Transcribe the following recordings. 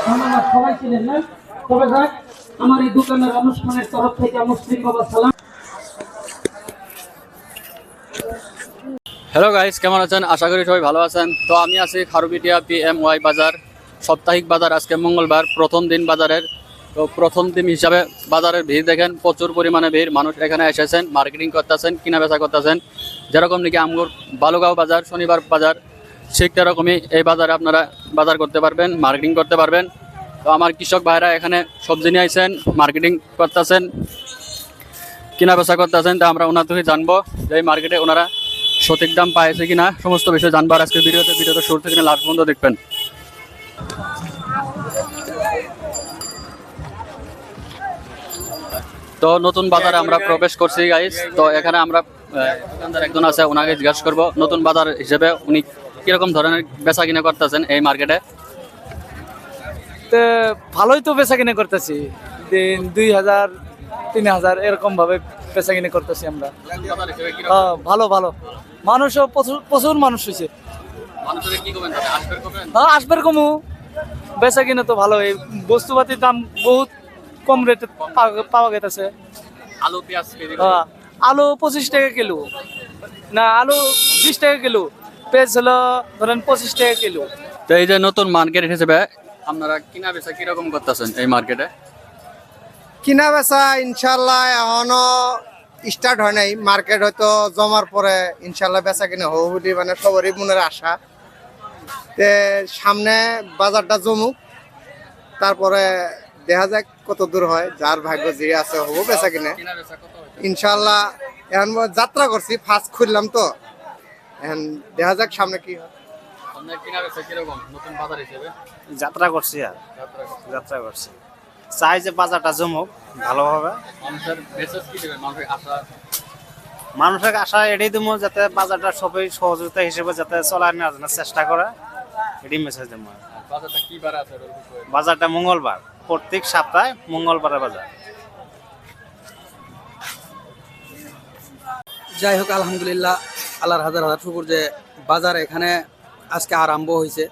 ধন্যবাদ, সবাই ছিলেন না? তবে যাক, আমার এই দোকানের অনুষ্ঠানের তরফ থেকে মুসলিম বাবা সালাম। হ্যালো গাইস, কেমন আছেন? আশা করি সবাই ভালো আছেন। তো আমি আছি খারুপিটিয়া PMY বাজার, সাপ্তাহিক বাজার। আজকে মঙ্গলবার, প্রথম দিন বাজারের। তো প্রথম দিন হিসাবে বাজারের ভিড় দেখেন, প্রচুর পরিমাণে ভিড়। মানুষ এখানে এসেছেন, মার্কেটিং করতেছেন, কিনা বেচা করতেছেন। যেরকম নাকি আমগুর বালুগাঁও বাজার, শনিবার বাজার, ঠিক তেরকমই এই বাজারে আপনারা বাজার করতে পারবেন, মার্কেটিং করতে পারবেন। তো আমার কৃষক ভাইরা এখানে সবজি নিয়ে আইছেন, মার্কেটিং করতেছেন, কিনা বেচা করতেছেন। তা আমরা ওনার থেকে জানবো যে এই মার্কেটে ওনারা সঠিক দাম পাইছে কিনা, সমস্ত বিষয় জানবার আজকের ভিডিওতে শুরু থেকে লাস্ট পর্যন্ত দেখবেন। তো নতুন বাজারে আমরা প্রবেশ করছি গাইস। তো এখানে আমরা দোকানদার একজন আছে, ওনাকে জিজ্ঞাসা করবো নতুন বাজার হিসেবে উনি কিরকম ধরনের বেচা কিনা করতেছেন এই মার্কেটে। তো ভালোই তো বেচা কিনে করতেছি, দিন 2000 3000 এরকম ভাবে বেচা কিনে করতেছি আমরা। ভালো ভালো, মানুষও প্রচুর প্রচুর মানুষ হয়েছে। আসবে কমু, বেচা কিনে তো ভালো। এই বস্তুপাতির দাম বহুত কম রেটে পাওয়া গেছে। আলু পেঁয়াজ আলু 25 টাকা কিলো, না আলু 20 টাকা কিলো, পেঁয়াজ হলো ধরেন 25 টাকা কিলো। তো এই যে নতুন মার্কেট হিসেবে আপনারা কিনা বেচা কিরকম করতেছেন এই মার্কেটে? কিনা বেচা ইনশাল্লাহ এখনো স্টার্ট হয় নাই। মার্কেট হয়তো জমার পরে ইনশাল্লাহ বেচা কিনে হবো বলে মানে সবারই মনের আশা। তে সামনে বাজারটা জমুক, তারপরে দেখা যাক কত দূর হয়, যার ভাগ্য যে আছে হবো বেচা কিনে ইনশাল্লাহ। এখন যাত্রা করছি, ফার্স্ট খুললাম তো, এখন দেখা যাক সামনে কি হয়। যাত্রা করছি, আর যাত্রা করছি, চাই যে বাজারটা জমুক ভালোভাবে। মানুষের আশা এটাই দেবো, যাতে বাজারটা সবাই সহযোগিতা হিসেবে যাতে চলাই নেওয়ার জন্য চেষ্টা করে, এটাই মেসেজ দেবো। বাজারটা মঙ্গলবার, প্রত্যেক সপ্তাহে মঙ্গলবারের বাজার। যাই হোক, আলহামদুলিল্লাহ, আল্লাহর হাজার হাজার শুকুর যে বাজার এখানে আজকে আরম্ভ হয়েছে।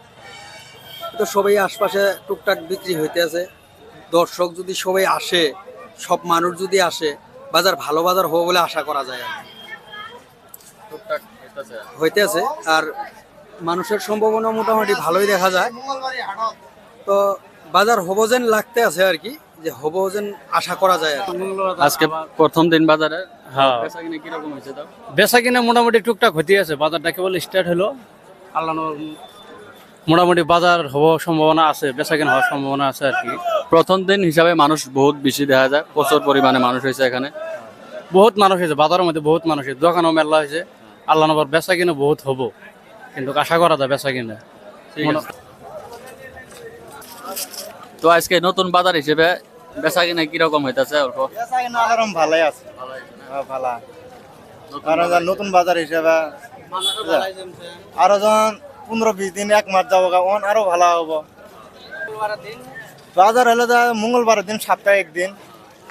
তো সবাই আশপাশে টুকটাক বিক্রি হইতে আছে। দর্শক যদি সবাই আসে, সব মানুষ যদি আসে, বাজার ভালো বাজার হবে বলে আশা করা যায়। হইতে আছে আর মানুষের সম্ভাবনা মোটামুটি ভালোই দেখা যায়। তো বাজার হবো যেন লাগতে আছে আর কি, যে হবো যেন আশা করা যায়। আজকে প্রথম দিন বাজারে হ্যাঁ, কিরকম হয়েছে? তাও বেচা কিনা মোটামুটি টুকটাক হতে আছে। বাজারটা কেবল স্টার্ট হলো, আল্লাহ মোটামুটি বাজার হওয়ার সম্ভাবনা আছে, বেচা কিনা হওয়ার সম্ভাবনা আছে আর কি। প্রথম দিন হিসাবে মানুষ বহুত বেশি দেখা যায়, প্রচুর পরিমাণে মানুষ হয়েছে এখানে। বহুত মানুষ হয়েছে বাজারের মধ্যে, বহুত মানুষ হয়েছে, দোকানও মেলা হয়েছে। আল্লাহ নবর বেচা কিনা বহুত হবো, কিন্তু আশা করা যায় বেচা কিনা। তো আজকে নতুন বাজার হিসেবে বেচা কিনা কিরকম হইতেছে? অল্প ভালোই আছে, ভালো। নতুন বাজার হিসেবে আরো যখন 15-20 দিন, 1 মাস যাবো, আরো ভালো হবো। বাজার হলো মঙ্গলবারের দিন, সপ্তাহে একদিন,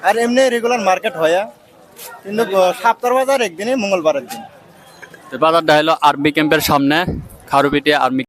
আর এমনি রেগুলার মার্কেট হয়, কিন্তু সপ্তাহের বাজার একদিনই মঙ্গলবারের দিন। বাজারটা হলো আর্মি ক্যাম্পের সামনে, খারুপিটিয়া আর্মি